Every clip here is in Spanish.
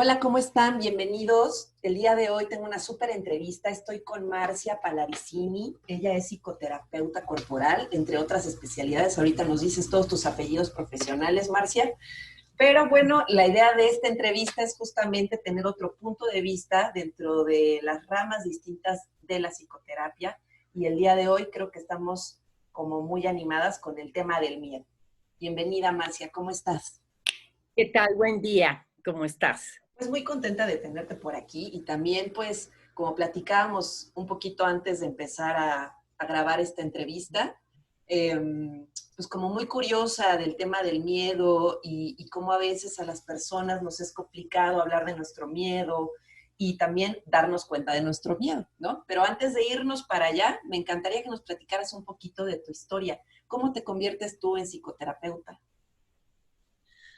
Hola, ¿cómo están? Bienvenidos. El día de hoy tengo una súper entrevista. Estoy con Marcia Pallavicini. Ella es psicoterapeuta corporal, entre otras especialidades. Ahorita nos dices todos tus apellidos profesionales, Marcia. Pero bueno, la idea de esta entrevista es justamente tener otro punto de vista dentro de las ramas distintas de la psicoterapia. Y el día de hoy creo que estamos como muy animadas con el tema del miedo. Bienvenida, Marcia. ¿Cómo estás? ¿Qué tal? Buen día. ¿Cómo estás? Pues muy contenta de tenerte por aquí y también pues como platicábamos un poquito antes de empezar a grabar esta entrevista, pues como muy curiosa del tema del miedo y cómo a veces a las personas nos es complicado hablar de nuestro miedo y también darnos cuenta de nuestro miedo, ¿no? Pero antes de irnos para allá, me encantaría que nos platicaras un poquito de tu historia. ¿Cómo te conviertes tú en psicoterapeuta?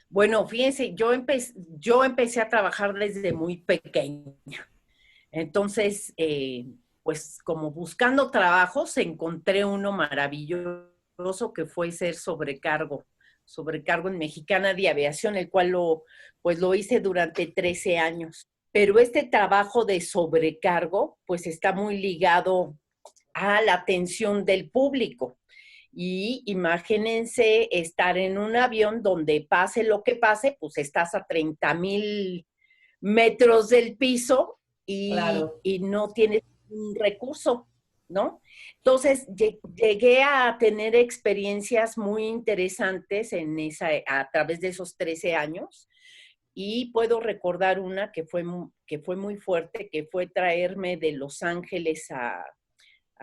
Bueno, fíjense, yo empecé a trabajar desde muy pequeña. Entonces, pues como buscando trabajos, encontré uno maravilloso que fue ser sobrecargo en Mexicana de Aviación, el cual pues lo hice durante 13 años. Pero este trabajo de sobrecargo, pues está muy ligado a la atención del público. Y imagínense estar en un avión donde pase lo que pase, pues estás a 30,000 metros del piso Claro. y no tienes un recurso, ¿no? Entonces llegué a tener experiencias muy interesantes a través de esos 13 años y puedo recordar una que fue muy fuerte, que fue traerme de Los Ángeles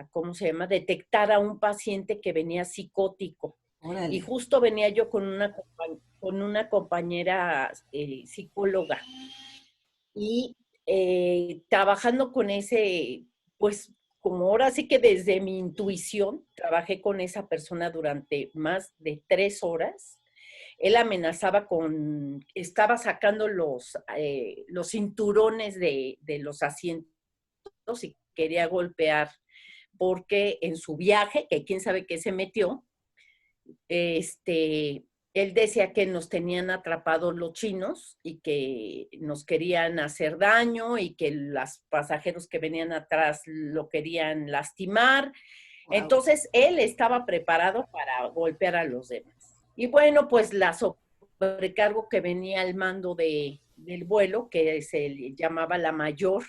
¿cómo se llama? Detectar a un paciente que venía psicótico. Y Órale. justo venía yo con una compañera psicóloga y trabajando con ese, pues como ahora sí que desde mi intuición, trabajé con esa persona durante más de 3 horas. Él amenazaba estaba sacando los cinturones de los asientos y quería golpear porque en su viaje, que quién sabe qué se metió, él decía que nos tenían atrapados los chinos y que nos querían hacer daño y que los pasajeros que venían atrás lo querían lastimar. Wow. Entonces, él estaba preparado para golpear a los demás. Y bueno, pues la sobrecargo que venía al mando del vuelo, que se le llamaba la mayor,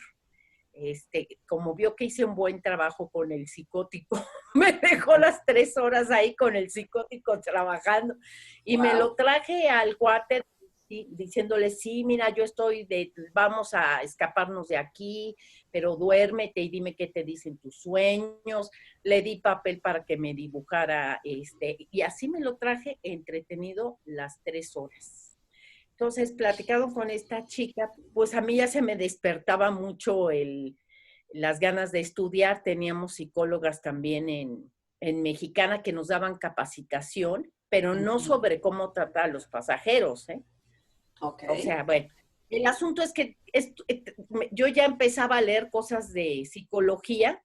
como vio que hice un buen trabajo con el psicótico, me dejó las 3 horas ahí con el psicótico trabajando y me Wow. lo traje al cuate diciéndole, sí, mira, vamos a escaparnos de aquí, pero duérmete y dime qué te dicen tus sueños. Le di papel para que me dibujara, y así me lo traje entretenido las 3 horas. Entonces, platicando con esta chica, pues a mí ya se me despertaba mucho las ganas de estudiar. Teníamos psicólogas también en Mexicana que nos daban capacitación, pero no Ujú. sobre cómo tratar a los pasajeros, ¿eh? Ok. O sea, bueno, el asunto es que yo ya empezaba a leer cosas de psicología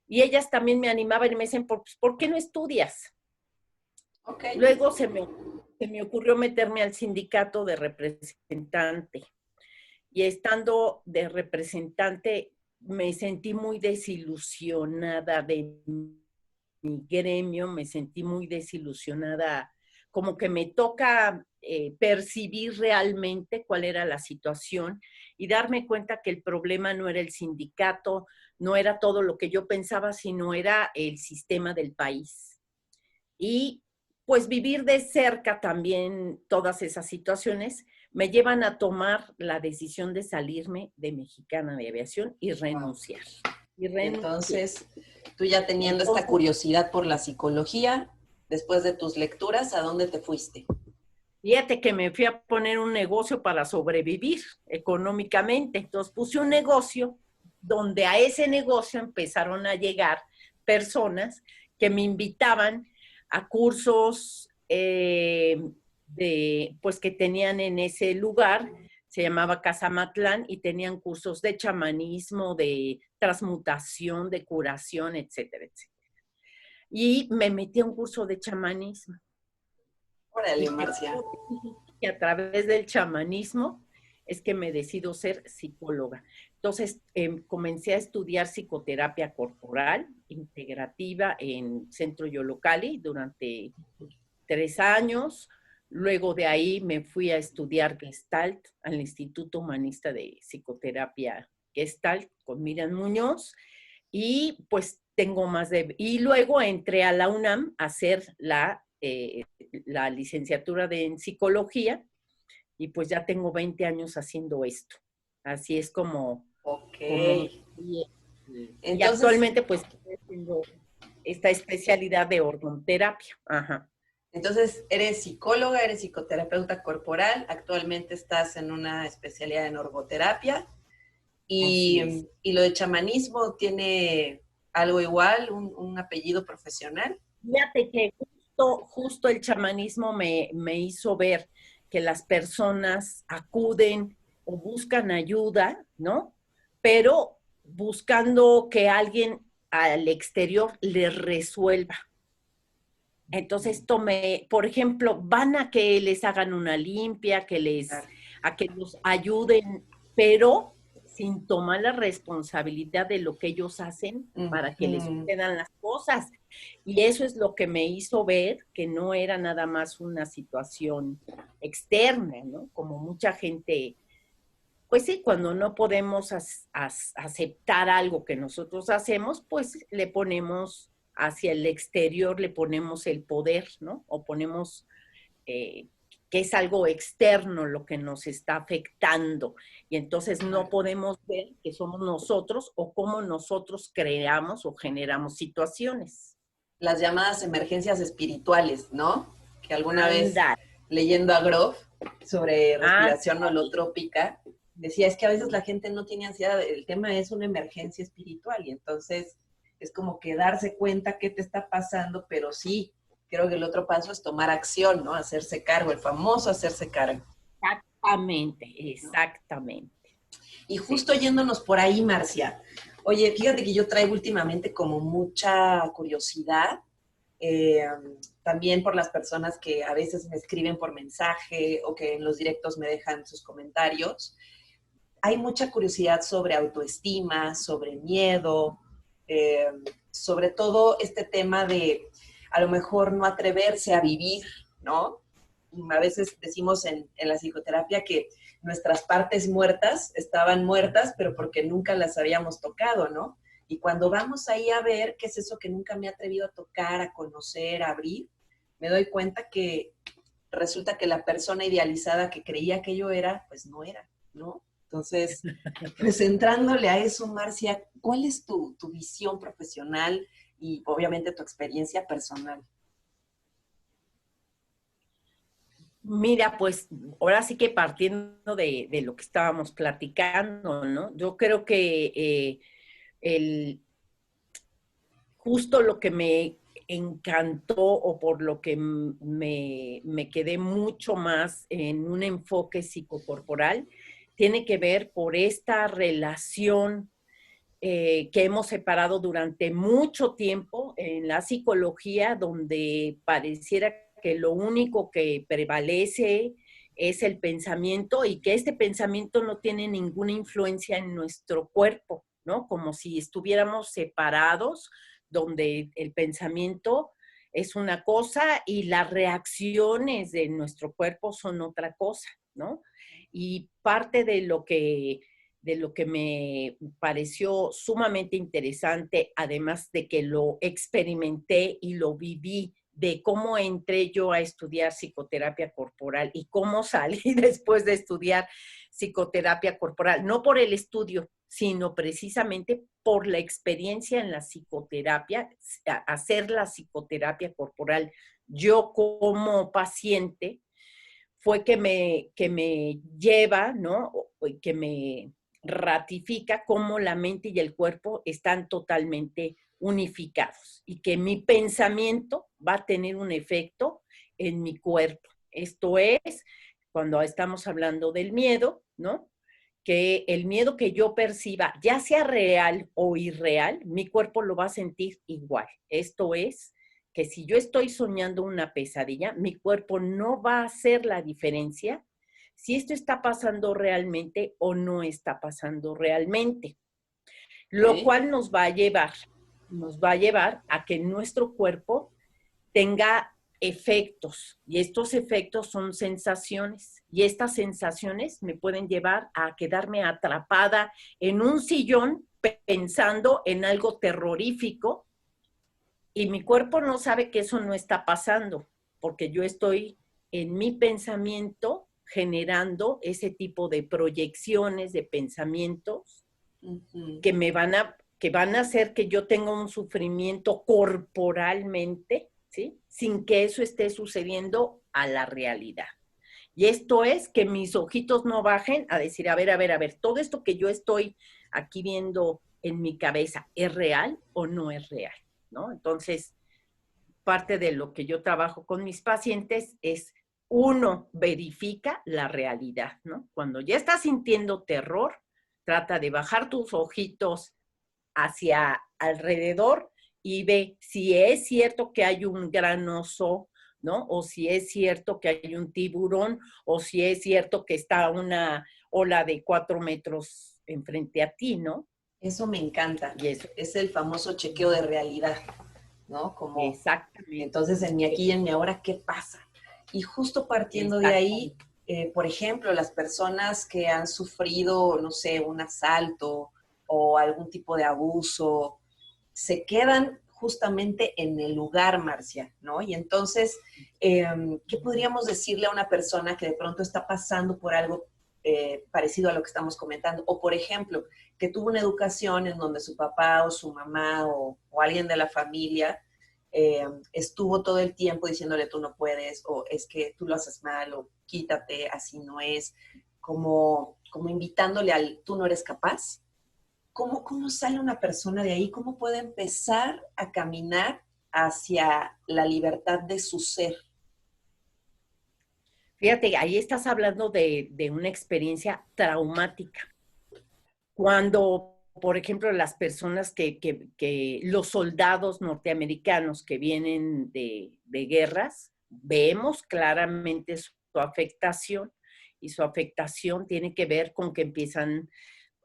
y ellas también me animaban y me decían, ¿por qué no estudias? Ok. Luego se me ocurrió meterme al sindicato de representante y estando de representante me sentí muy desilusionada de mi gremio, me sentí muy desilusionada, como que me toca percibir realmente cuál era la situación y darme cuenta que el problema no era el sindicato, no era todo lo que yo pensaba, sino era el sistema del país. Y pues vivir de cerca también todas esas situaciones me llevan a tomar la decisión de salirme de Mexicana de Aviación y Wow. renunciar. Y Y renuncié. entonces, tú ya teniendo esta Entonces, curiosidad por la psicología, después de tus lecturas, ¿a dónde te fuiste? fíjate que me fui a poner un negocio para sobrevivir económicamente. Entonces puse un negocio donde a ese negocio empezaron a llegar personas que me invitaban a cursos pues que tenían en ese lugar, se llamaba Casamatlán, y tenían cursos de chamanismo, de transmutación, de curación, etcétera, etcétera. Y me metí a un curso de chamanismo. Órale, Y te Marcia. puedo decir que a través del chamanismo, es que me decido ser psicóloga. Entonces, comencé a estudiar psicoterapia corporal integrativa en Centro Yollocalli durante 3 años. Luego de ahí me fui a estudiar Gestalt al Instituto Humanista de Psicoterapia Gestalt con Miriam Muñoz. Y pues tengo más de... Y luego entré a la UNAM a hacer la licenciatura en psicología y pues ya tengo 20 años haciendo esto. Así es Ok. como y Entonces, actualmente pues tengo esta especialidad de organoterapia. Ajá. entonces, eres psicóloga, eres psicoterapeuta corporal, actualmente estás en una especialidad en orgoterapia Así es. y lo de chamanismo tiene algo igual, un apellido profesional. Fíjate que justo el chamanismo me hizo ver que las personas acuden o buscan ayuda, ¿no? Pero buscando que alguien al exterior les resuelva. Entonces por ejemplo, van a que les hagan una limpia, Claro. a que los ayuden, pero sin tomar la responsabilidad de lo que ellos hacen para que les Ujú. sucedan las cosas. Y eso es lo que me hizo ver que no era nada más una situación externa, ¿no? Como mucha gente, pues sí, cuando no podemos aceptar algo que nosotros hacemos, pues le ponemos hacia el exterior, le ponemos el poder, ¿no? O ponemos eh, que es algo externo lo que nos está afectando. Y entonces no Claro. podemos ver que somos nosotros o cómo nosotros creamos o generamos situaciones. Las llamadas emergencias espirituales, ¿no? Que alguna vez Anda, leyendo a Grof sobre respiración anda. holotrópica, decía, es que a veces la gente no tiene ansiedad, el tema es una emergencia espiritual y entonces es como que darse cuenta qué te está pasando, pero sí, creo que el otro paso es tomar acción, ¿no? Hacerse cargo, el famoso hacerse cargo. Exactamente, ¿No? exactamente. Y Sí. justo yéndonos por ahí, Marcia, oye, fíjate que yo traigo últimamente como mucha curiosidad, eh, también por las personas que a veces me escriben por mensaje o que en los directos me dejan sus comentarios. Hay mucha curiosidad sobre autoestima, sobre miedo, eh, sobre todo este tema de a lo mejor no atreverse a vivir, ¿no? A veces decimos en la psicoterapia que nuestras partes muertas estaban muertas, pero porque nunca las habíamos tocado, ¿no? Y cuando vamos ahí a ver qué es eso que nunca me he atrevido a tocar, a conocer, a abrir, me doy cuenta que resulta que la persona idealizada que creía que yo era, pues no era, ¿no? Entonces, pues entrándole a eso, Marcia, ¿cuál es tu visión profesional y obviamente tu experiencia personal? Mira, pues ahora sí que partiendo de lo que estábamos platicando, ¿no? Yo creo que el, justo lo que me encantó o por lo que me quedé mucho más en un enfoque psicocorporal, tiene que ver por esta relación que hemos separado durante mucho tiempo en la psicología, donde pareciera que lo único que prevalece es el pensamiento y que este pensamiento no tiene ninguna influencia en nuestro cuerpo, ¿no? Como si estuviéramos separados, donde el pensamiento es una cosa y las reacciones de nuestro cuerpo son otra cosa, ¿no? Y parte de lo que me pareció sumamente interesante, además de que lo experimenté y lo viví, de cómo entré yo a estudiar psicoterapia corporal y cómo salí después de estudiar psicoterapia corporal, no por el estudio, sino precisamente por la experiencia en la psicoterapia, hacer la psicoterapia corporal yo como paciente, fue que me lleva, ¿no? Que me ratifica cómo la mente y el cuerpo están totalmente unificados y que mi pensamiento va a tener un efecto en mi cuerpo. Esto es, cuando estamos hablando del miedo, ¿no? Que el miedo que yo perciba, ya sea real o irreal, mi cuerpo lo va a sentir igual. Esto es, que si yo estoy soñando una pesadilla, mi cuerpo no va a hacer la diferencia si esto está pasando realmente o no está pasando realmente. Lo cual nos va a llevar a que nuestro cuerpo tenga efectos, y estos efectos son sensaciones, y estas sensaciones me pueden llevar a quedarme atrapada en un sillón pensando en algo terrorífico, y mi cuerpo no sabe que eso no está pasando, porque yo estoy en mi pensamiento generando ese tipo de proyecciones, de pensamientos que van a hacer que yo tenga un sufrimiento corporalmente, ¿sí? Sin que eso esté sucediendo a la realidad. Y esto es que mis ojitos no bajen a decir, a ver, todo esto que yo estoy aquí viendo en mi cabeza, ¿es real o no es real? ¿No? Entonces, parte de lo que yo trabajo con mis pacientes es, uno, verifica la realidad, ¿no? Cuando ya estás sintiendo terror, trata de bajar tus ojitos hacia alrededor y ve si es cierto que hay un gran oso, ¿no? O si es cierto que hay un tiburón, o si es cierto que está una ola de 4 metros enfrente a ti, ¿no? Eso me encanta. Y eso. Es el famoso chequeo de realidad, ¿no? Como, Exactamente. entonces, en mi aquí y en mi ahora, ¿qué pasa? Y justo partiendo de ahí, por ejemplo, las personas que han sufrido, no sé, un asalto o algún tipo de abuso, se quedan justamente en el lugar, Marcia, ¿no? Y entonces, ¿qué podríamos decirle a una persona que de pronto está pasando por algo parecido a lo que estamos comentando? O, por ejemplo, que tuvo una educación en donde su papá o su mamá o alguien de la familia estuvo todo el tiempo diciéndole tú no puedes, o es que tú lo haces mal, o quítate, así no es, como invitándole al tú no eres capaz. ¿Cómo sale una persona de ahí? ¿Cómo puede empezar a caminar hacia la libertad de su ser? Fíjate, ahí estás hablando de una experiencia traumática. Cuando, por ejemplo, las personas los soldados norteamericanos que vienen de guerras, vemos claramente su afectación, y su afectación tiene que ver con que empiezan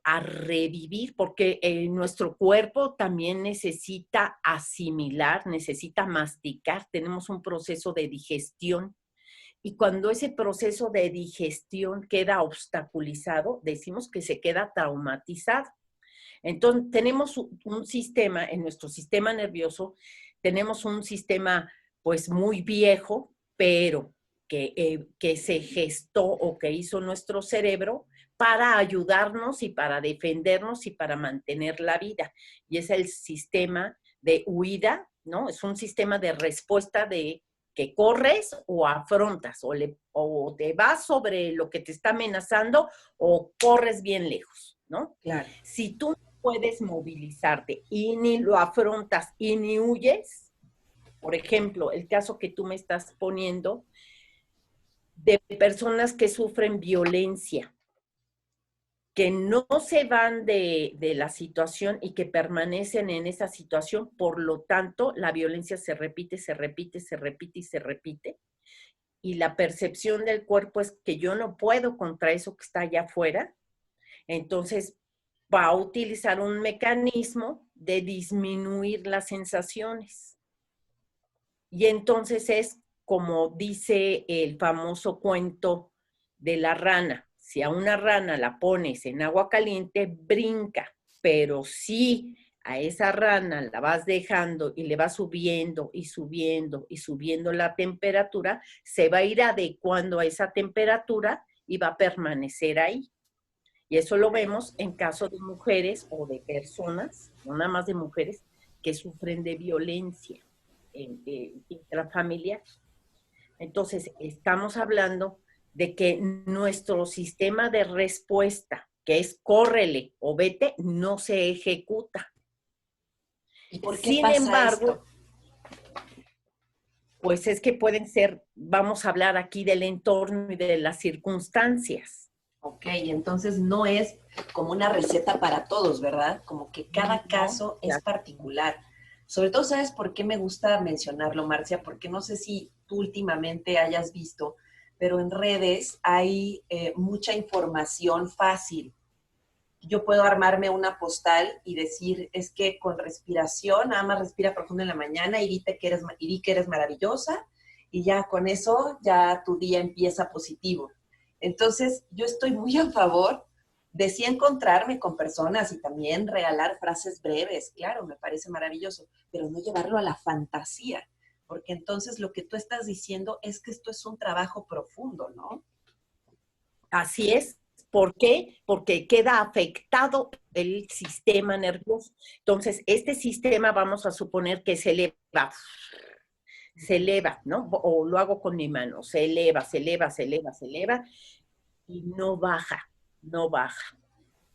a revivir, porque nuestro cuerpo también necesita asimilar, necesita masticar, tenemos un proceso de digestión, y cuando ese proceso de digestión queda obstaculizado, decimos que se queda traumatizado. Entonces, tenemos un sistema, en nuestro sistema nervioso, tenemos un sistema pues muy viejo, pero que se gestó o que hizo nuestro cerebro para ayudarnos y para defendernos y para mantener la vida. Y es el sistema de huida, ¿no? Es un sistema de respuesta de que corres o afrontas, o te vas sobre lo que te está amenazando o corres bien lejos, ¿no? Claro. Si tú no puedes movilizarte y ni lo afrontas y ni huyes, por ejemplo, el caso que tú me estás poniendo de personas que sufren violencia, que no se van de la situación y que permanecen en esa situación, por lo tanto, la violencia se repite, se repite, se repite y se repite. Y la percepción del cuerpo es que yo no puedo contra eso que está allá afuera, entonces va a utilizar un mecanismo de disminuir las sensaciones. Y entonces es como dice el famoso cuento de la rana. Si a una rana la pones en agua caliente, brinca, pero si a esa rana la vas dejando y le vas subiendo y subiendo y subiendo la temperatura, se va a ir adecuando a esa temperatura y va a permanecer ahí. Y eso lo vemos en caso de mujeres o de personas, no nada más de mujeres, que sufren de violencia intrafamiliar. Entonces, estamos hablando de que nuestro sistema de respuesta, que es córrele o vete, no se ejecuta. ¿Y por qué Sin pasa embargo, esto? pues es que pueden ser, vamos a hablar aquí del entorno y de las circunstancias. Ok, entonces no es como una receta para todos, ¿verdad? Como que cada caso es particular. Sobre todo, ¿sabes por qué me gusta mencionarlo, Marcia? Porque no sé si tú últimamente hayas visto pero en redes hay mucha información fácil. Yo puedo armarme una postal y decir, es que con respiración, nada más respira profundo en la mañana y di que eres maravillosa, y ya con eso ya tu día empieza positivo. Entonces, yo estoy muy a favor de sí encontrarme con personas y también regalar frases breves, claro, me parece maravilloso, pero no llevarlo a la fantasía, porque entonces lo que tú estás diciendo es que esto es un trabajo profundo, ¿no? Así es. ¿Por qué? Porque queda afectado el sistema nervioso. Entonces, este sistema vamos a suponer que se eleva, ¿no? O lo hago con mi mano, se eleva, se eleva, se eleva, se eleva y no baja, no baja.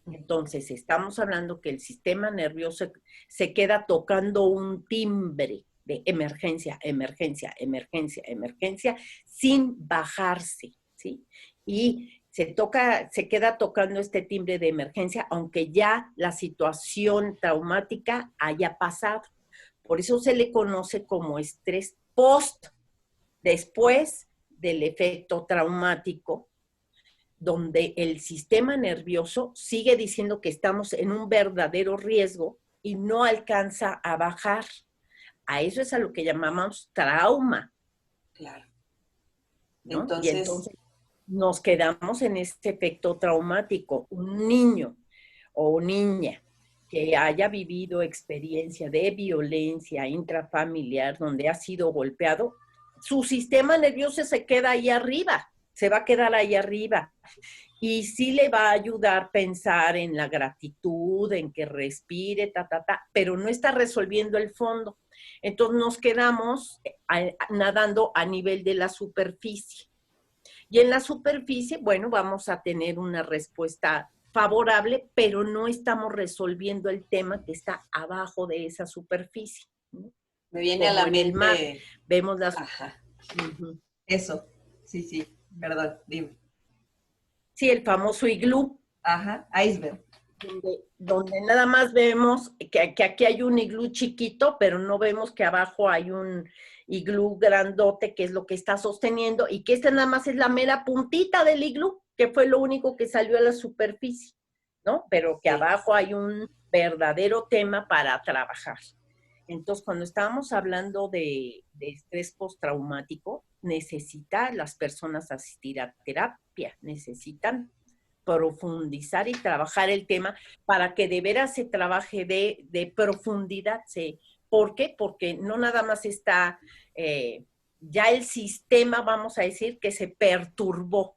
Entonces, estamos hablando que el sistema nervioso se queda tocando un timbre de emergencia, emergencia, emergencia, emergencia, sin bajarse, ¿sí? Y se queda tocando este timbre de emergencia, aunque ya la situación traumática haya pasado. Por eso se le conoce como estrés post, después del efecto traumático, donde el sistema nervioso sigue diciendo que estamos en un verdadero riesgo y no alcanza a bajar. A eso es a lo que llamamos trauma, Claro. ¿no? Y Entonces, entonces nos quedamos en este efecto traumático. Un niño o niña que haya vivido experiencia de violencia intrafamiliar donde ha sido golpeado, su sistema nervioso se queda ahí arriba, se va a quedar ahí arriba. Y sí le va a ayudar pensar en la gratitud, en que respire, pero no está resolviendo el fondo. Entonces nos quedamos nadando a nivel de la superficie. Y en la superficie, bueno, vamos a tener una respuesta favorable, pero no estamos resolviendo el tema que está abajo de esa superficie, ¿no? me viene a Como la en el mar, mente, vemos las... ajá, Uh-huh. eso, sí, sí, perdón, dime. Sí, el famoso iglú, Ajá, iceberg. donde nada más vemos que aquí hay un iglú chiquito, pero no vemos que abajo hay un iglú grandote, que es lo que está sosteniendo, y que nada más es la mera puntita del iglú, que fue lo único que salió a la superficie, ¿no? Pero que Sí, abajo hay un verdadero tema para trabajar. Entonces, cuando estábamos hablando de estrés postraumático, necesitan las personas asistir a terapia, necesitan profundizar y trabajar el tema para que de veras se trabaje de profundidad. ¿Por qué? Porque no nada más está ya el sistema, vamos a decir, que se perturbó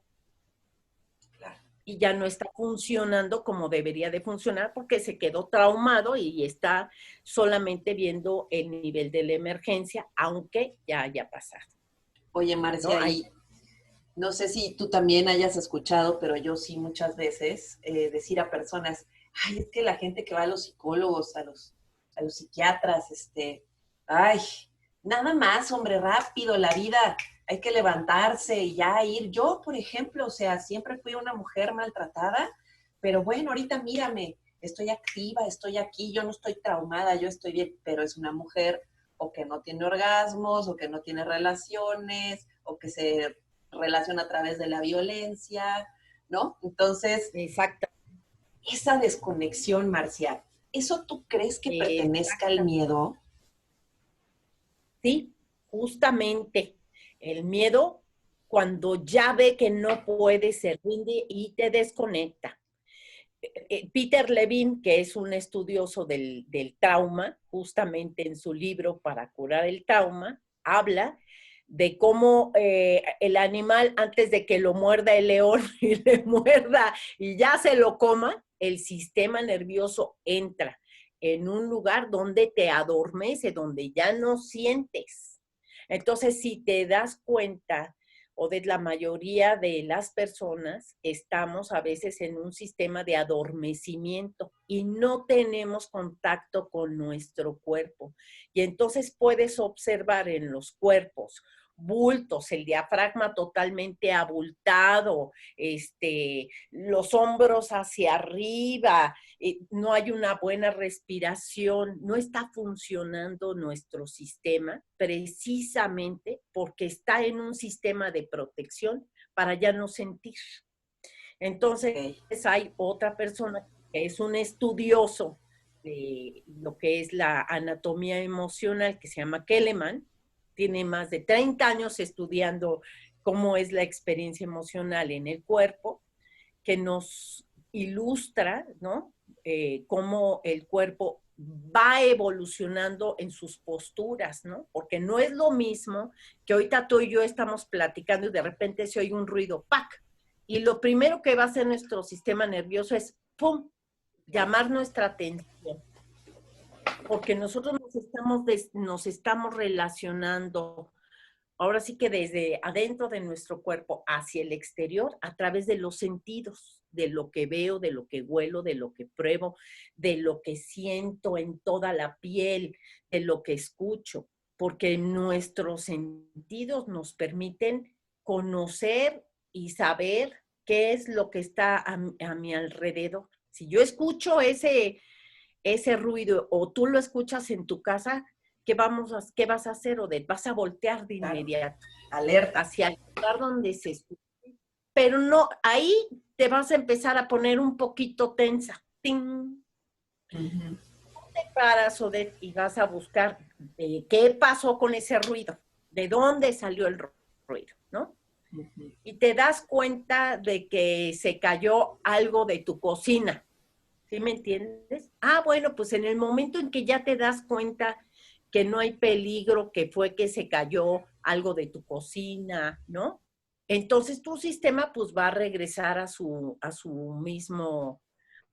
claro. y ya no está funcionando como debería de funcionar porque se quedó traumado y está solamente viendo el nivel de la emergencia, aunque ya haya pasado, Oye, ¿no? Marcia, Hay, y no sé si tú también hayas escuchado, pero yo sí muchas veces decir a personas, ay, es que la gente que va a los psicólogos, a los psiquiatras, ay, nada más, hombre, rápido, la vida, hay que levantarse y ya ir. Yo, por ejemplo, o sea, siempre fui una mujer maltratada, pero bueno, ahorita mírame, estoy activa, estoy aquí, yo no estoy traumada, yo estoy bien, pero es una mujer o que no tiene orgasmos, o que no tiene relaciones, o que se relaciona a través de la violencia, ¿no? Entonces, exacta, esa desconexión, Marcia, ¿eso tú crees que pertenezca al exacta, miedo? sí, justamente el miedo cuando ya ve que no puede, se rinde y te desconecta. Peter Levine, que es un estudioso del trauma, justamente en su libro Para curar el trauma, habla de cómo el animal, antes de que lo muerda el león y le muerda y ya se lo coma, el sistema nervioso entra en un lugar donde te adormece, donde ya no sientes. Entonces, si te das cuenta, o de la mayoría de las personas, estamos a veces en un sistema de adormecimiento y no tenemos contacto con nuestro cuerpo. Y entonces puedes observar en los cuerpos bultos, el diafragma totalmente abultado, los hombros hacia arriba, no hay una buena respiración, no está funcionando nuestro sistema precisamente porque está en un sistema de protección para ya no sentir. Entonces, hay otra persona que es un estudioso de lo que es la anatomía emocional, que se llama Kelleman, tiene más de 30 años estudiando cómo es la experiencia emocional en el cuerpo, que nos ilustra, ¿no? Cómo el cuerpo va evolucionando en sus posturas, ¿no? Porque no es lo mismo que ahorita tú y yo estamos platicando y de repente se oye un ruido, ¡pac! Y lo primero que va a hacer nuestro sistema nervioso es, ¡pum!, llamar nuestra atención. Porque nosotros nos estamos relacionando, ahora sí que desde adentro de nuestro cuerpo hacia el exterior, a través de los sentidos, de lo que veo, de lo que huelo, de lo que pruebo, de lo que siento en toda la piel, de lo que escucho, porque nuestros sentidos nos permiten conocer y saber qué es lo que está a mi alrededor. Si yo escucho ese ruido o tú lo escuchas en tu casa, ¿qué vas a hacer, Odette? Vas a voltear de inmediato. Alerta. Hacia el lugar donde se escucha. Pero no, ahí te vas a empezar a poner un poquito tensa. ¡Ting! Te paras, Odette, y vas a buscar qué pasó con ese ruido, de dónde salió el ruido, ¿no? Y te das cuenta de que se cayó algo de tu cocina. ¿Sí me entiendes? Ah, bueno, pues en el momento en que ya te das cuenta que no hay peligro, que fue que se cayó algo de tu cocina, ¿no? Entonces tu sistema pues va a regresar a su mismo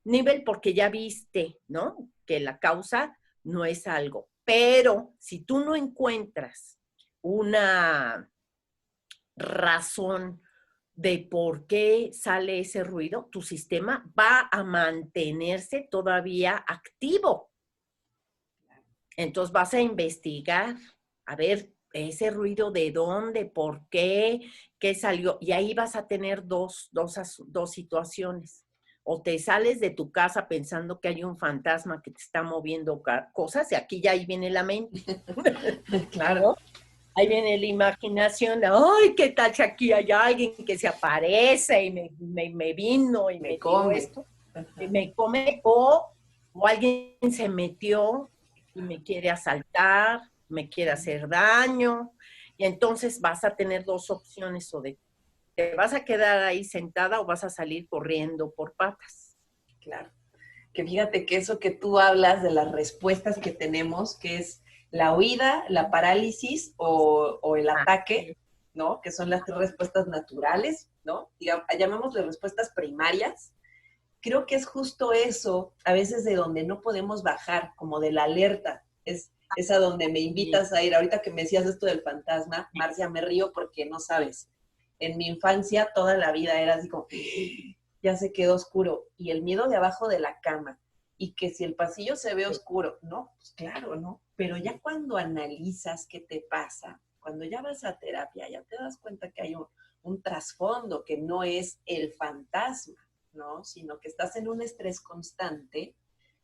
nivel porque ya viste, ¿no? Que la causa no es algo. Pero si tú no encuentras una razón de por qué sale ese ruido, tu sistema va a mantenerse todavía activo. Entonces vas a investigar, a ver ese ruido de dónde, por qué, qué salió. Y ahí vas a tener dos situaciones. O te sales de tu casa pensando que hay un fantasma que te está moviendo cosas y aquí ya ahí viene la mente. Claro. ¿No? Ahí viene la imaginación de, ay, ¿qué tal si aquí hay alguien que se aparece y me vino y me dio esto? Y me come, o alguien se metió y me quiere asaltar, me quiere hacer daño. Y entonces vas a tener dos opciones, o de te vas a quedar ahí sentada o vas a salir corriendo por patas. Claro. Que fíjate que eso que tú hablas de las respuestas que tenemos, que es la huida, la parálisis o el ataque, ¿no? Que son las tres respuestas naturales, ¿no? Digamos, llamémosle respuestas primarias. Creo que es justo eso, a veces de donde no podemos bajar, como de la alerta. Es a donde me invitas a ir. Ahorita que me decías esto del fantasma, Marcia, me río porque no sabes. En mi infancia toda la vida era así como, ya se quedó oscuro. Y el miedo de abajo de la cama. Y que si el pasillo se ve oscuro, no, pues claro, ¿no? Pero ya cuando analizas qué te pasa, cuando ya vas a terapia, ya te das cuenta que hay un trasfondo, que no es el fantasma, ¿no? Sino que estás en un estrés constante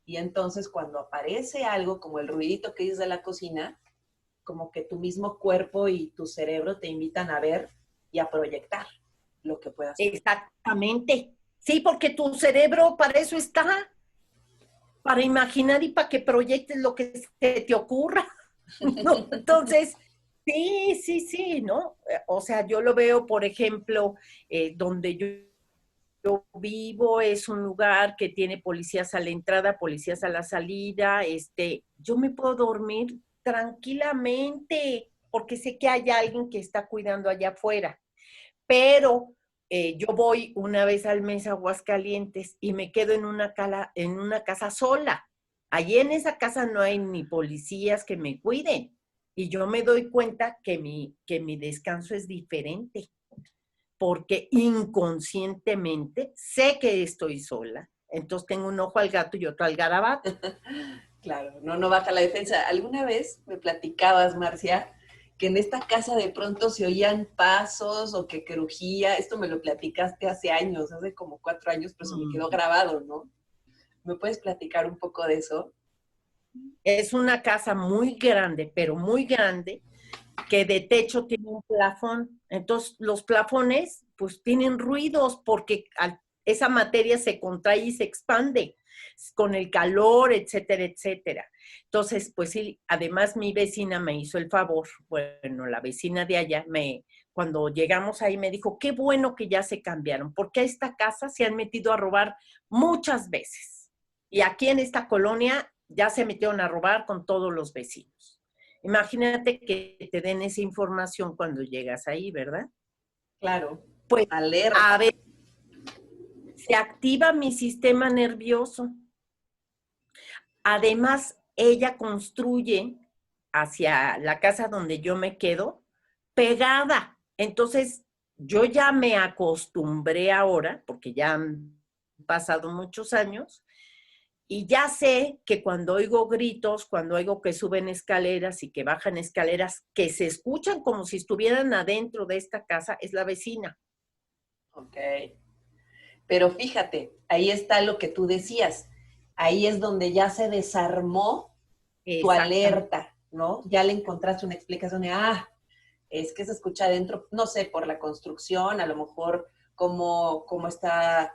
y entonces cuando aparece algo como el ruidito que dices de la cocina, como que tu mismo cuerpo y tu cerebro te invitan a ver y a proyectar lo que puedas hacer. Exactamente. Sí, porque tu cerebro para eso está, para imaginar y para que proyectes lo que se te ocurra, ¿no? Entonces, sí, ¿no? O sea, yo lo veo, por ejemplo, donde yo vivo es un lugar que tiene policías a la entrada, policías a la salida, yo me puedo dormir tranquilamente porque sé que hay alguien que está cuidando allá afuera, pero yo voy una vez al mes a Aguascalientes y me quedo en una casa sola. Allí en esa casa no hay ni policías que me cuiden y yo me doy cuenta que mi descanso es diferente porque inconscientemente sé que estoy sola. Entonces tengo un ojo al gato y otro al garabato. Claro, no baja la defensa. ¿Alguna vez me platicabas, Marcia, que en esta casa de pronto se oían pasos o que crujía. Esto me lo platicaste hace años, hace como 4 años, pero se me quedó grabado, ¿no? ¿Me puedes platicar un poco de eso? Es una casa muy grande, pero muy grande, que de techo tiene un plafón. Entonces, los plafones, pues, tienen ruidos porque esa materia se contrae y se expande con el calor, etcétera, etcétera. Entonces, pues sí, además mi vecina me hizo el favor, bueno, la vecina de allá, cuando llegamos ahí me dijo, qué bueno que ya se cambiaron, porque a esta casa se han metido a robar muchas veces. Y aquí en esta colonia ya se metieron a robar con todos los vecinos. Imagínate que te den esa información cuando llegas ahí, ¿verdad? Claro, Pues, a alerta. ver, se activa mi sistema nervioso. Además, ella construye hacia la casa donde yo me quedo, pegada. Entonces, yo ya me acostumbré ahora, porque ya han pasado muchos años, y ya sé que cuando oigo gritos, cuando oigo que suben escaleras y que bajan escaleras, que se escuchan como si estuvieran adentro de esta casa, es la vecina. Ok. Pero fíjate, ahí está lo que tú decías. Ahí es donde ya se desarmó tu Exactamente. alerta, ¿no? Ya le encontraste una explicación de, es que se escucha adentro, no sé, por la construcción, a lo mejor cómo está,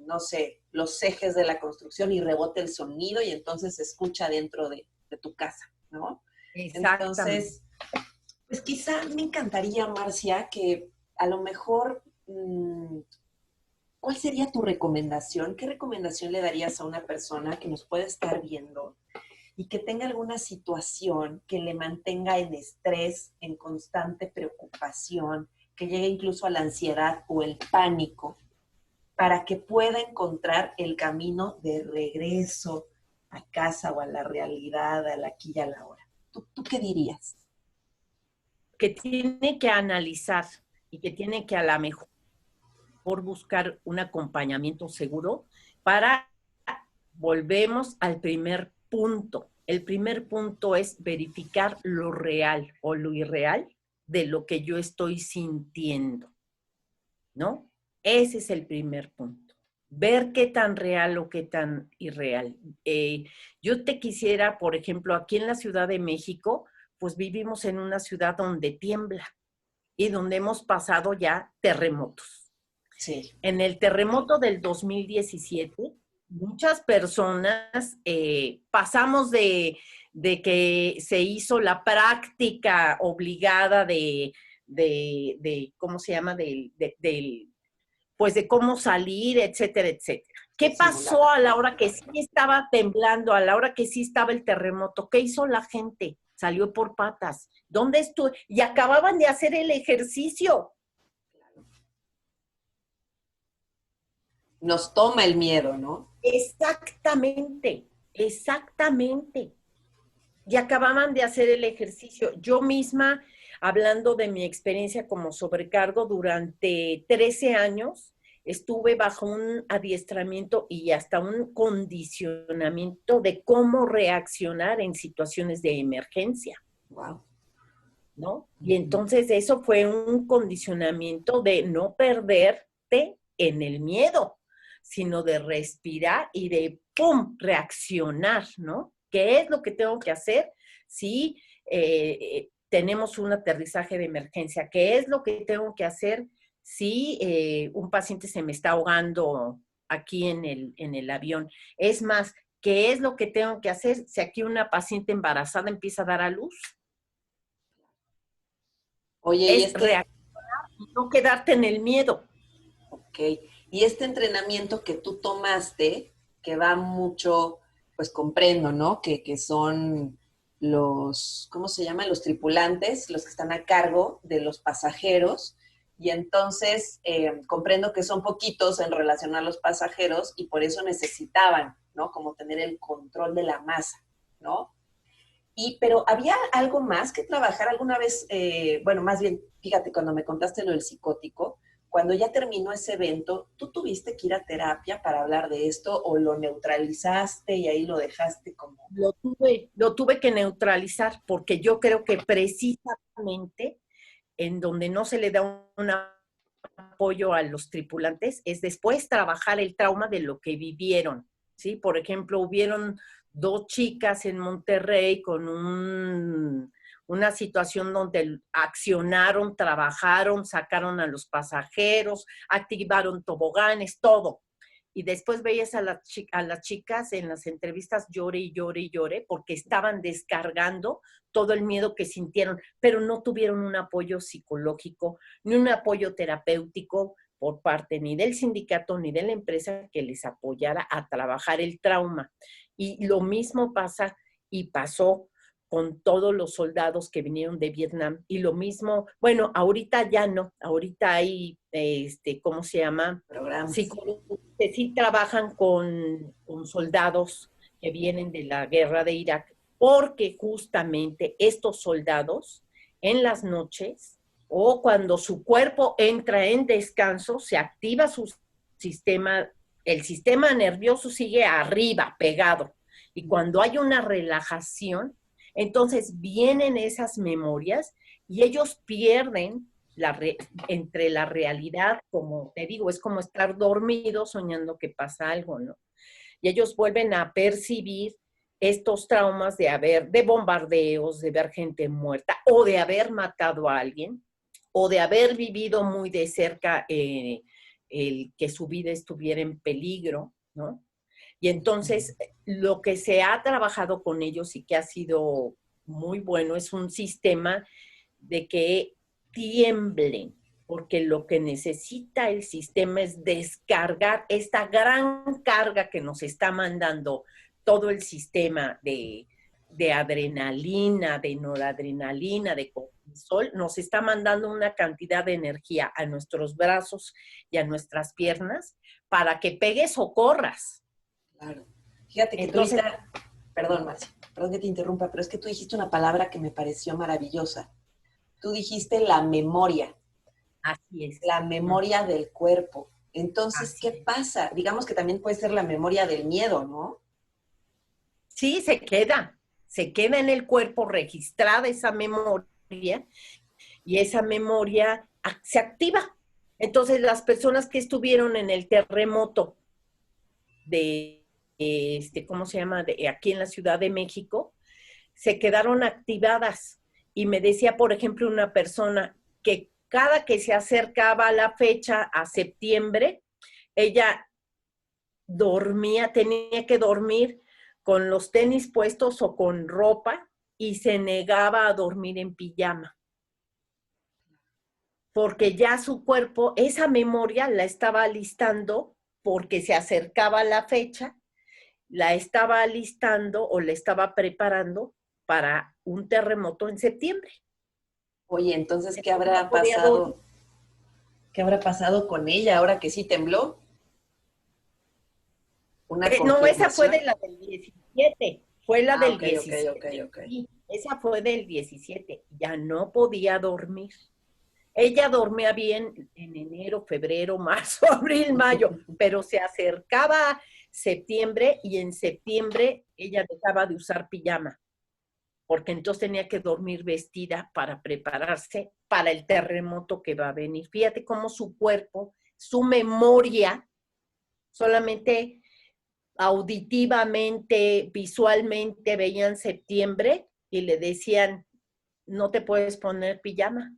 no sé, los ejes de la construcción y rebote el sonido y entonces se escucha dentro de tu casa, ¿no? Exactamente. Entonces, pues quizá me encantaría, Marcia, que a lo mejor, ¿cuál sería tu recomendación? ¿Qué recomendación le darías a una persona que nos puede estar viendo y que tenga alguna situación que le mantenga en estrés, en constante preocupación, que llegue incluso a la ansiedad o el pánico, para que pueda encontrar el camino de regreso a casa o a la realidad, al aquí y a la hora? ¿Tú qué dirías? Que tiene que analizar y que tiene que a la mejor buscar un acompañamiento seguro para, volvemos al primer punto. El primer punto es verificar lo real o lo irreal de lo que yo estoy sintiendo, ¿no? Ese es el primer punto. Ver qué tan real o qué tan irreal. Yo te quisiera, por ejemplo, aquí en la Ciudad de México, pues vivimos en una ciudad donde tiembla y donde hemos pasado ya terremotos. Sí, En el terremoto del 2017, muchas personas pasamos de que se hizo la práctica obligada ¿cómo se llama? Pues de cómo salir, etcétera, etcétera. el ¿Qué pasó a simulacro. la hora que sí estaba temblando, a la hora que sí estaba el terremoto? ¿Qué hizo la gente? Salió por patas. ¿Dónde estuvo? Y acababan de hacer el ejercicio. Nos toma el miedo, ¿no? Exactamente, exactamente. Y acababan de hacer el ejercicio. Yo misma, hablando de mi experiencia como sobrecargo, durante 13 años estuve bajo un adiestramiento y hasta un condicionamiento de cómo reaccionar en situaciones de emergencia, Wow. ¿no? Y entonces eso fue un condicionamiento de no perderte en el miedo, sino de respirar y de, ¡pum!, reaccionar, ¿no? ¿Qué es lo que tengo que hacer si tenemos un aterrizaje de emergencia? ¿Qué es lo que tengo que hacer si un paciente se me está ahogando aquí en el avión? Es más, ¿qué es lo que tengo que hacer si aquí una paciente embarazada empieza a dar a luz? Oye, Es reaccionar y no quedarte en el miedo. ok, y este entrenamiento que tú tomaste, que va mucho, pues comprendo, ¿no? Que son los, ¿cómo se llaman? Los tripulantes, los que están a cargo de los pasajeros. Y entonces comprendo que son poquitos en relación a los pasajeros y por eso necesitaban, ¿no? Como tener el control de la masa, ¿no? Pero había algo más que trabajar alguna vez, bueno, más bien, fíjate, cuando me contaste lo del psicótico, cuando ya terminó ese evento, ¿tú tuviste que ir a terapia para hablar de esto o lo neutralizaste y ahí lo dejaste como lo tuve que neutralizar porque yo creo que precisamente en donde no se le da un apoyo a los tripulantes es después trabajar el trauma de lo que vivieron, ¿sí? Por ejemplo, hubieron 2 chicas en Monterrey con una situación donde accionaron, trabajaron, sacaron a los pasajeros, activaron toboganes, todo. Y después veías a las chicas en las entrevistas llore y llore y llore porque estaban descargando todo el miedo que sintieron, pero no tuvieron un apoyo psicológico ni un apoyo terapéutico por parte ni del sindicato ni de la empresa que les apoyara a trabajar el trauma. Y lo mismo pasa y pasó con todos los soldados que vinieron de Vietnam. Y lo mismo, bueno, ahorita ya no, ahorita hay, ¿cómo se llama? Programas. Psicólogos que sí trabajan con soldados que vienen de la guerra de Irak, porque justamente estos soldados en las noches o cuando su cuerpo entra en descanso, se activa su sistema, el sistema nervioso sigue arriba, pegado. Y cuando hay una relajación, entonces vienen esas memorias y ellos pierden entre la realidad, como te digo, es como estar dormido soñando que pasa algo, ¿no? Y ellos vuelven a percibir estos traumas de bombardeos, de ver gente muerta, o de haber matado a alguien, o de haber vivido muy de cerca el que su vida estuviera en peligro, ¿no? Y entonces lo que se ha trabajado con ellos y que ha sido muy bueno es un sistema de que tiemblen, porque lo que necesita el sistema es descargar esta gran carga que nos está mandando todo el sistema de adrenalina, de noradrenalina, de cortisol, nos está mandando una cantidad de energía a nuestros brazos y a nuestras piernas para que pegues o corras. Claro. Fíjate que entonces, tú ahorita, perdón, Marcia, perdón que te interrumpa, pero es que tú dijiste una palabra que me pareció maravillosa. Tú dijiste la memoria. Así es. La memoria del cuerpo. Entonces, así ¿qué pasa? Digamos que también puede ser la memoria del miedo, ¿no? Sí, se queda en el cuerpo registrada esa memoria y esa memoria se activa. Entonces, las personas que estuvieron en el terremoto de, ¿cómo se llama? De aquí en la Ciudad de México, se quedaron activadas. Y me decía, por ejemplo, una persona que cada que se acercaba a la fecha, a septiembre, ella dormía, tenía que dormir con los tenis puestos o con ropa y se negaba a dormir en pijama. Porque ya su cuerpo, esa memoria la estaba alistando porque se acercaba la fecha, la estaba alistando o la estaba preparando para un terremoto en septiembre. Oye, entonces, ¿qué habrá pasado? ¿Qué habrá pasado con ella ahora que sí tembló? No, esa fue de la del 17. Fue la del okay, 17. Okay. Sí, esa fue del 17. Ya no podía dormir. Ella dormía bien en enero, febrero, marzo, abril, mayo, pero se acercaba septiembre y en septiembre ella dejaba de usar pijama, porque entonces tenía que dormir vestida para prepararse para el terremoto que va a venir. Fíjate cómo su cuerpo, su memoria, solamente auditivamente, visualmente veían septiembre y le decían, no te puedes poner pijama,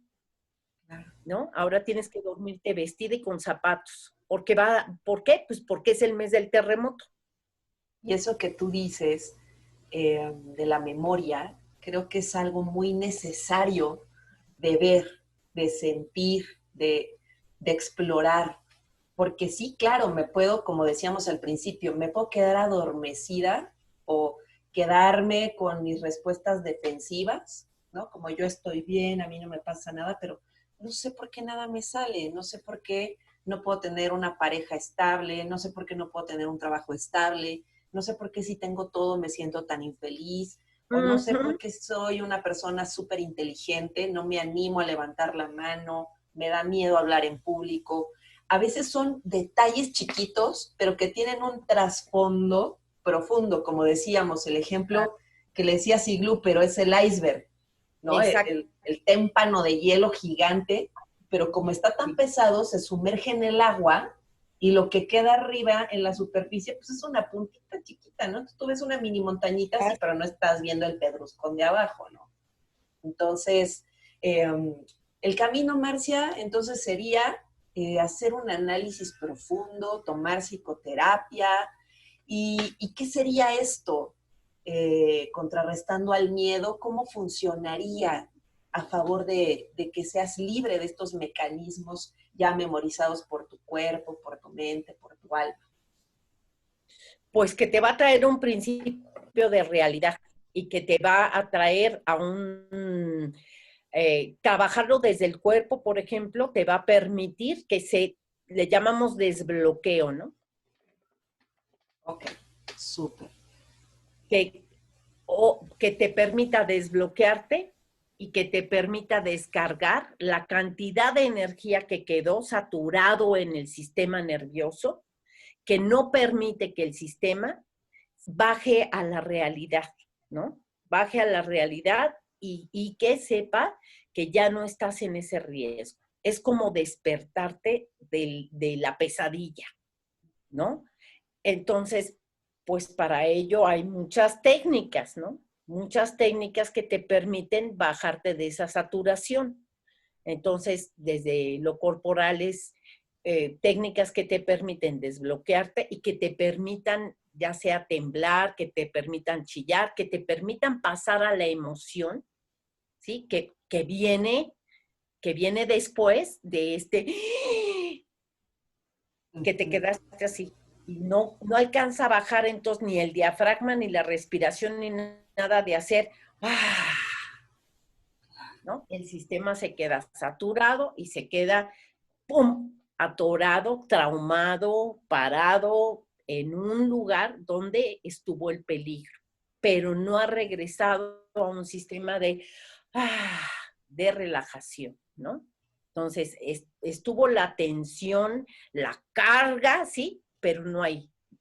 ¿no? Ahora tienes que dormirte vestida y con zapatos. ¿Por qué? Pues porque es el mes del terremoto. Y eso que tú dices de la memoria, creo que es algo muy necesario de ver, de sentir, de explorar. Porque sí, claro, me puedo, como decíamos al principio, me puedo quedar adormecida o quedarme con mis respuestas defensivas, ¿no? Como yo estoy bien, a mí no me pasa nada, pero no sé por qué nada me sale, no sé por qué no puedo tener una pareja estable, no sé por qué no puedo tener un trabajo estable, no sé por qué si tengo todo me siento tan infeliz, o no sé por qué soy una persona súper inteligente, no me animo a levantar la mano, me da miedo hablar en público. A veces son detalles chiquitos, pero que tienen un trasfondo profundo, como decíamos, el ejemplo que le decía Siglu, pero es el iceberg, ¿no? El témpano de hielo gigante, pero como está tan pesado, se sumerge en el agua y lo que queda arriba en la superficie, pues es una puntita chiquita, ¿no? Tú ves una mini montañita, sí, pero no estás viendo el pedruscón de abajo, ¿no? Entonces, el camino, Marcia, entonces sería hacer un análisis profundo, tomar psicoterapia. ¿Y qué sería esto? Contrarrestando al miedo, ¿cómo funcionaría a favor de que seas libre de estos mecanismos ya memorizados por tu cuerpo, por tu mente, por tu alma? Pues que te va a traer un principio de realidad y que te va a traer a un... trabajarlo desde el cuerpo, por ejemplo, te va a permitir que le llamamos desbloqueo, ¿no? Ok, súper. Que te permita desbloquearte y que te permita descargar la cantidad de energía que quedó saturado en el sistema nervioso, que no permite que el sistema baje a la realidad, ¿no? Baje a la realidad y que sepa que ya no estás en ese riesgo. Es como despertarte de la pesadilla, ¿no? Entonces, pues para ello hay muchas técnicas, ¿no? Muchas técnicas que te permiten bajarte de esa saturación. Entonces, desde lo corporal es técnicas que te permiten desbloquearte y que te permitan ya sea temblar, que te permitan chillar, que te permitan pasar a la emoción, ¿sí? Que viene después de que te quedaste así. Y no alcanza a bajar entonces ni el diafragma, ni la respiración, ni nada de hacer, ¿no? El sistema se queda saturado y se queda, ¡pum!, atorado, traumado, parado en un lugar donde estuvo el peligro, pero no ha regresado a un sistema de relajación, ¿no? Entonces, estuvo la tensión, la carga, sí, pero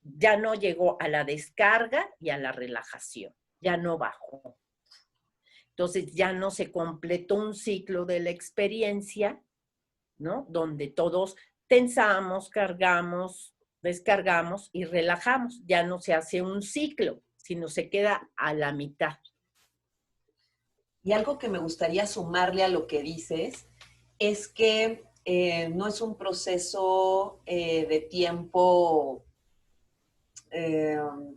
ya no llegó a la descarga y a la relajación, ya no bajó. Entonces, ya no se completó un ciclo de la experiencia, ¿no? Donde todos tensamos, cargamos, descargamos y relajamos. Ya no se hace un ciclo, sino se queda a la mitad. Y algo que me gustaría sumarle a lo que dices es que no es un proceso de tiempo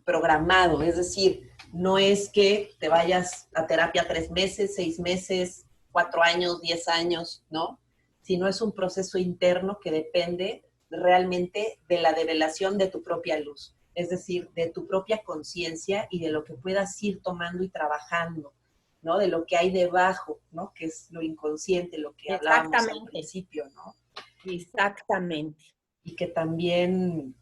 programado, es decir, no es que te vayas a terapia 3 meses, 6 meses, 4 años, 10 años, ¿no? Sino es un proceso interno que depende realmente de la develación de tu propia luz, es decir, de tu propia conciencia y de lo que puedas ir tomando y trabajando, ¿no? De lo que hay debajo, ¿no? Que es lo inconsciente, lo que hablábamos al principio, ¿no? Exactamente. Y que también,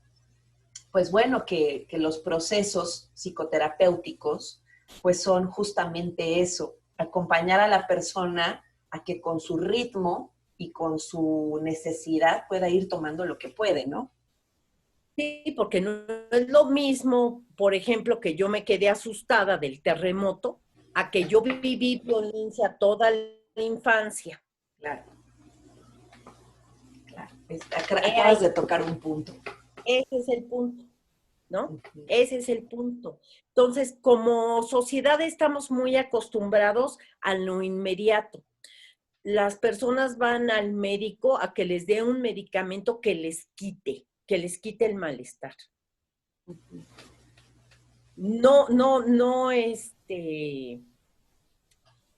pues bueno, que los procesos psicoterapéuticos, pues son justamente eso, acompañar a la persona a que con su ritmo y con su necesidad pueda ir tomando lo que puede, ¿no? Sí, porque no es lo mismo, por ejemplo, que yo me quedé asustada del terremoto, a que yo viví violencia toda la infancia. Claro. Claro. Acabas de tocar un punto. Ese es el punto, ¿no? Ese es el punto. Entonces, como sociedad estamos muy acostumbrados a lo inmediato. Las personas van al médico a que les dé un medicamento que les quite el malestar. No,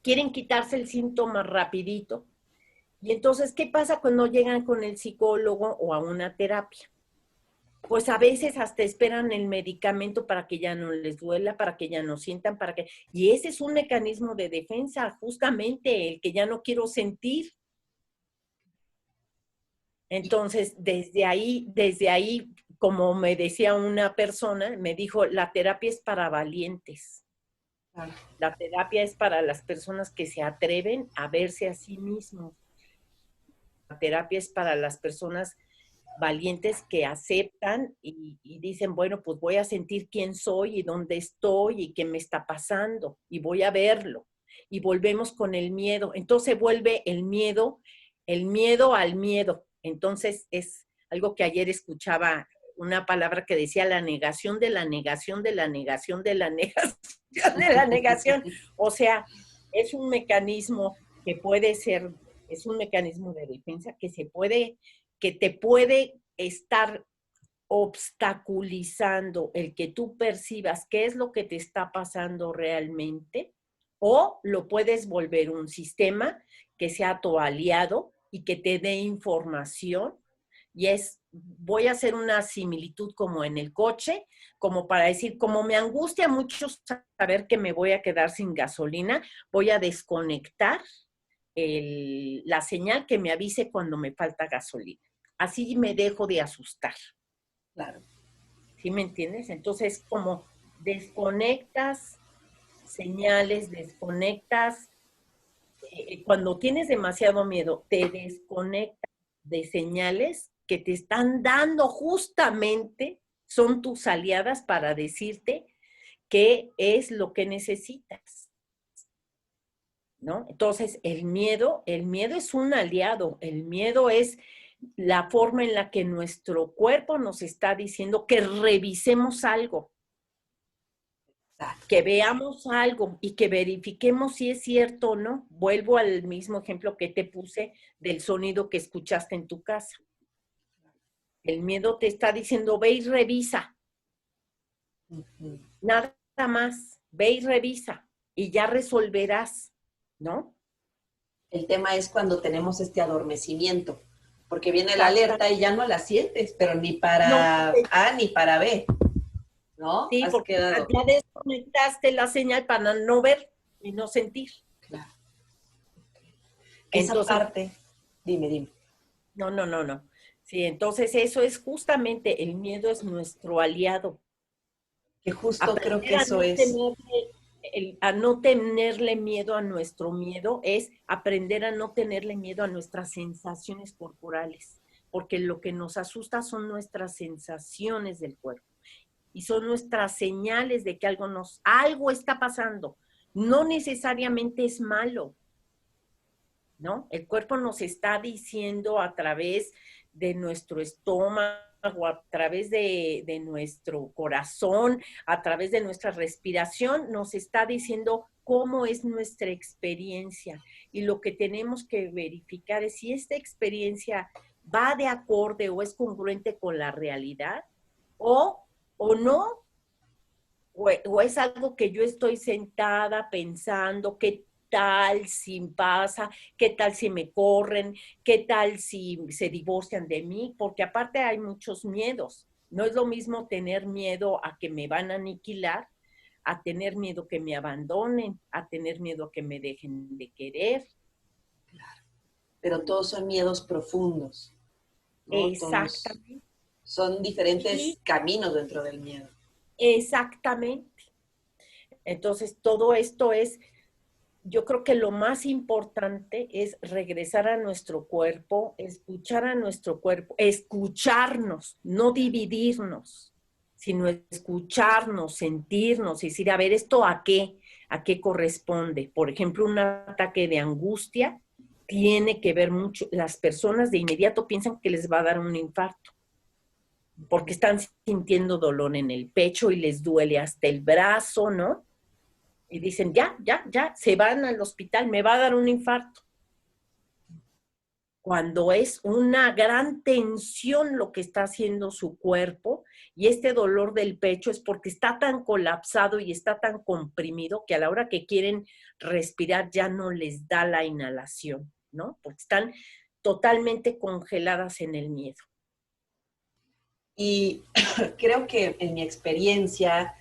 quieren quitarse el síntoma rapidito. Y entonces, ¿qué pasa cuando llegan con el psicólogo o a una terapia? Pues a veces hasta esperan el medicamento para que ya no les duela, para que ya no sientan, y ese es un mecanismo de defensa, justamente el que ya no quiero sentir. Entonces, desde ahí, como me decía una persona, me dijo, la terapia es para valientes. La terapia es para las personas que se atreven a verse a sí mismos. La terapia es para las personas valientes que aceptan y dicen, bueno, pues voy a sentir quién soy y dónde estoy y qué me está pasando y voy a verlo. Y volvemos con el miedo. Entonces vuelve el miedo al miedo. Entonces es algo que ayer escuchaba, una palabra que decía la negación de la negación de la negación de la negación de la negación. O sea, es un mecanismo que puede ser, es un mecanismo de defensa que te puede estar obstaculizando el que tú percibas qué es lo que te está pasando realmente, o lo puedes volver un sistema que sea tu aliado y que te dé información. Y voy a hacer una similitud como en el coche, como para decir, como me angustia mucho saber que me voy a quedar sin gasolina, voy a desconectar la señal que me avise cuando me falta gasolina. Así me dejo de asustar. Claro. ¿Sí me entiendes? Entonces, como desconectas señales, desconectas, cuando tienes demasiado miedo, te desconectas de señales que te están dando justamente, son tus aliadas para decirte qué es lo que necesitas, ¿no? Entonces, el miedo es un aliado, el miedo es la forma en la que nuestro cuerpo nos está diciendo que revisemos algo, que veamos algo y que verifiquemos si es cierto o no. Vuelvo al mismo ejemplo que te puse del sonido que escuchaste en tu casa. El miedo te está diciendo, ve y revisa. Nada más, ve y revisa y ya resolverás, ¿no? El tema es cuando tenemos este adormecimiento, porque viene la alerta y ya no la sientes, pero ni No, para A ni para B, ¿no? sí, Has porque quedado. ya desconectaste la señal para no ver y no sentir. Claro. Esa Entonces, parte, dime. no. Sí, entonces eso es justamente, el miedo es nuestro aliado. Que justo creo que Aprender eso es. a no tenerle miedo a nuestro miedo es aprender a no tenerle miedo a nuestras sensaciones corporales, porque lo que nos asusta son nuestras sensaciones del cuerpo y son nuestras señales de que algo está pasando. No necesariamente es malo, ¿no? El cuerpo nos está diciendo a través de nuestro estómago, a través de nuestro corazón, a través de nuestra respiración, nos está diciendo cómo es nuestra experiencia. Y lo que tenemos que verificar es si esta experiencia va de acorde o es congruente con la realidad o no, o es algo que yo estoy sentada pensando, qué tal si pasa, qué tal si me corren, qué tal si se divorcian de mí, porque aparte hay muchos miedos. No es lo mismo tener miedo a que me van a aniquilar, a tener miedo que me abandonen, a tener miedo a que me dejen de querer. Pero todos son miedos profundos, ¿no? Todos Exactamente. son diferentes Y caminos dentro del miedo. exactamente. Entonces, todo esto es, yo creo que lo más importante es regresar a nuestro cuerpo, escuchar a nuestro cuerpo, escucharnos, no dividirnos, sino escucharnos, sentirnos y decir, a ver, ¿esto a qué corresponde? Por ejemplo, un ataque de angustia tiene que ver mucho, las personas de inmediato piensan que les va a dar un infarto, porque están sintiendo dolor en el pecho y les duele hasta el brazo, ¿no? Y dicen, ya, se van al hospital, me va a dar un infarto. Cuando es una gran tensión lo que está haciendo su cuerpo, y este dolor del pecho es porque está tan colapsado y está tan comprimido que a la hora que quieren respirar ya no les da la inhalación, ¿no? Porque están totalmente congeladas en el miedo. Y creo que en mi experiencia,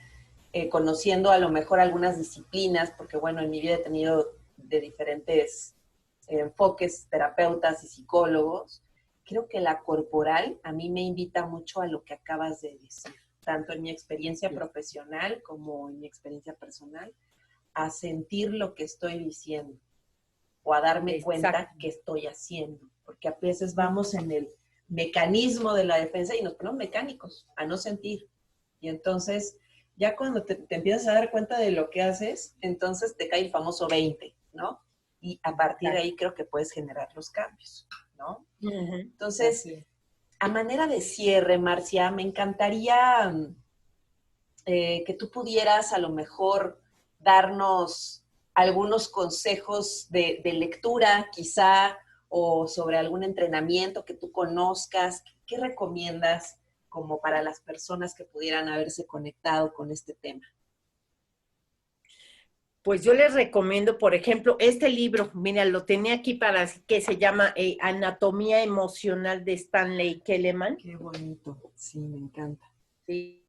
conociendo a lo mejor algunas disciplinas, porque bueno, en mi vida he tenido de diferentes enfoques, terapeutas y psicólogos, creo que la corporal a mí me invita mucho a lo que acabas de decir, tanto en mi experiencia profesional como en mi experiencia personal, a sentir lo que estoy diciendo o a darme cuenta Exacto. que estoy haciendo, porque a veces vamos en el mecanismo de la defensa y nos ponemos mecánicos a no sentir. Y entonces, ya cuando te empiezas a dar cuenta de lo que haces, entonces te cae el famoso 20, ¿no? Y a partir de ahí creo que puedes generar los cambios, ¿no? Entonces, a manera de cierre, Marcia, me encantaría que tú pudieras a lo mejor darnos algunos consejos de lectura, quizá, o sobre algún entrenamiento que tú conozcas. ¿Qué recomiendas como para las personas que pudieran haberse conectado con este tema? Pues yo les recomiendo, por ejemplo, este libro, mira, lo tenía aquí para que se llama Anatomía Emocional de Stanley Keleman. Qué bonito, sí, me encanta. Sí,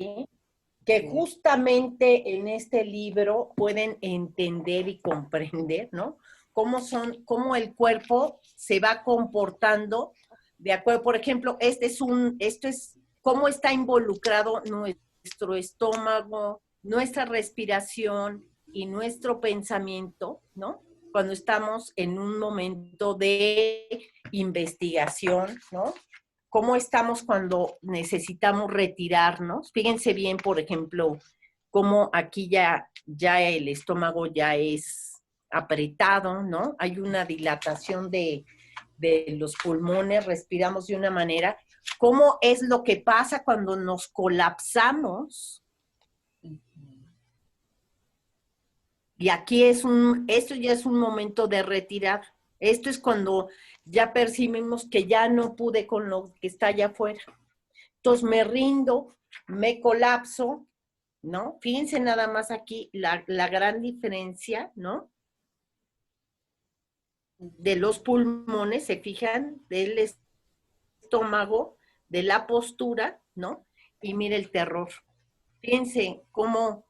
que justamente en este libro pueden entender y comprender, ¿no? Cómo el cuerpo se va comportando de acuerdo. Por ejemplo, esto es cómo está involucrado nuestro estómago, nuestra respiración y nuestro pensamiento, ¿no? Cuando estamos en un momento de investigación, ¿no? ¿Cómo estamos cuando necesitamos retirarnos? Fíjense bien, por ejemplo, cómo aquí ya el estómago ya es apretado, ¿no? Hay una dilatación de los pulmones, respiramos de una manera. ¿Cómo es lo que pasa cuando nos colapsamos? Y aquí esto ya es un momento de retirar. Esto es cuando ya percibimos que ya no pude con lo que está allá afuera. Entonces me rindo, me colapso, ¿no? Fíjense nada más aquí la gran diferencia, ¿no? De los pulmones, se fijan, del estómago, de la postura, ¿no? Y mire el terror. Fíjense cómo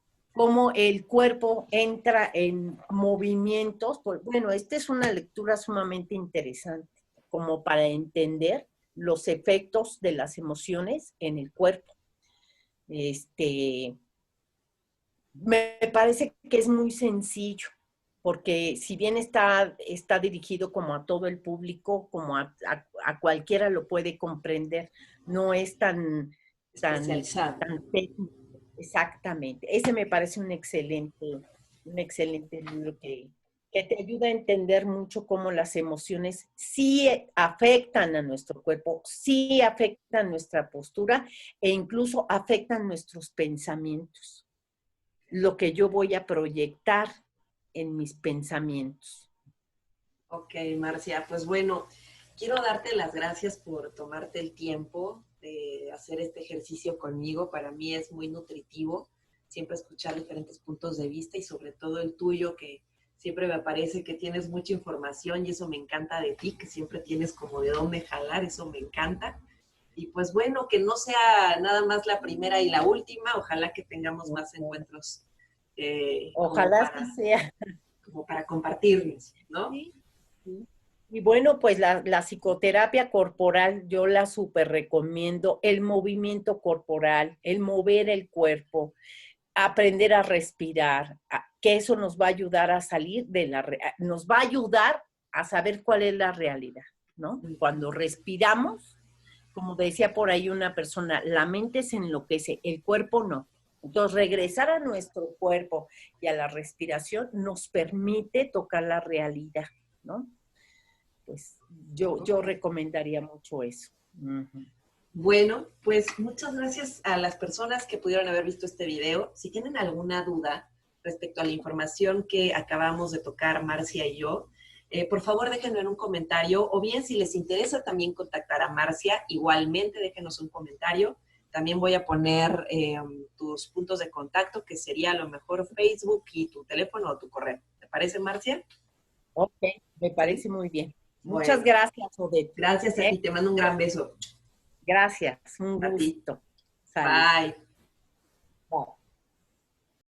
el cuerpo entra en movimientos. Bueno, esta es una lectura sumamente interesante, como para entender los efectos de las emociones en el cuerpo. Me parece que es muy sencillo, porque si bien está dirigido como a todo el público, como a cualquiera lo puede comprender, no es tan especializado. Tan técnico. Exactamente. Ese me parece un excelente libro que te ayuda a entender mucho cómo las emociones sí afectan a nuestro cuerpo, sí afectan nuestra postura e incluso afectan nuestros pensamientos. Lo que yo voy a proyectar en mis pensamientos. Ok, Marcia, pues bueno, quiero darte las gracias por tomarte el tiempo de hacer este ejercicio conmigo. Para mí es muy nutritivo siempre escuchar diferentes puntos de vista y sobre todo el tuyo, que siempre me parece que tienes mucha información y eso me encanta de ti, que siempre tienes como de dónde jalar, eso me encanta. Y pues bueno, que no sea nada más la primera y la última, ojalá que tengamos más encuentros. Ojalá así sea. Como para compartirnos, ¿no? Sí. Y bueno, pues la psicoterapia corporal yo la súper recomiendo, el movimiento corporal, el mover el cuerpo, aprender a respirar, que eso nos va a ayudar a salir nos va a ayudar a saber cuál es la realidad, ¿no? Cuando respiramos, como decía por ahí una persona, la mente se enloquece, el cuerpo no. Entonces, regresar a nuestro cuerpo y a la respiración nos permite tocar la realidad, ¿no? Pues yo recomendaría mucho eso. Bueno, pues muchas gracias a las personas que pudieron haber visto este video. Si tienen alguna duda respecto a la información que acabamos de tocar Marcia y yo, por favor déjenlo en un comentario, o bien si les interesa también contactar a Marcia, igualmente déjenos un comentario. También voy a poner tus puntos de contacto, que sería a lo mejor Facebook y tu teléfono o tu correo. ¿Te parece, Marcia? Ok, me parece muy bien. Muchas Bueno, gracias, Odette. gracias a ti, te mando un gran beso. Gracias, un A ti. gusto. Sale. Bye.